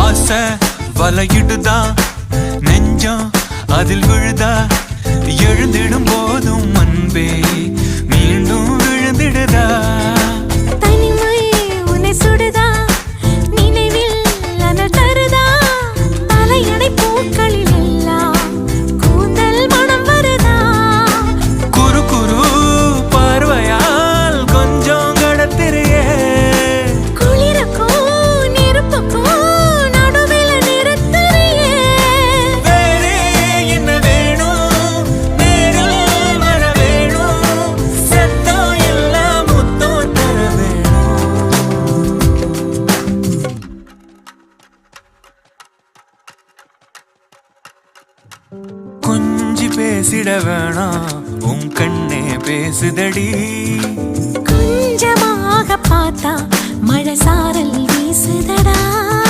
ஆசை வலையிடுதா நெஞ்சம் அதில் விழுதா எழுந்திடும் போதும் அன்பே மீண்டும் விழுந்திடுதா தனிமை உன்னை சுடுதா நினைவில் அனல் தருதா தலையணை பூக்களில் எல்லாம் கூந்தல் மனம் வருதா குறு குறு பார்வையால் கொஞ்சம் கடத்திரியே குளிருக்கும் நெருப்புக்கும் நடுவில் நிறுத்தறியே வேறே என்ன வேணும் நேரில் வர வேணும் சத்தம் எல்லாம் முத்தம் தர வேணும் கொஞ்சி பேசிட வேணாம் உன் கண்ணே பேசுதடி கொஞ்சமாக பார்த்தா மழை சாரல் வீசுதடா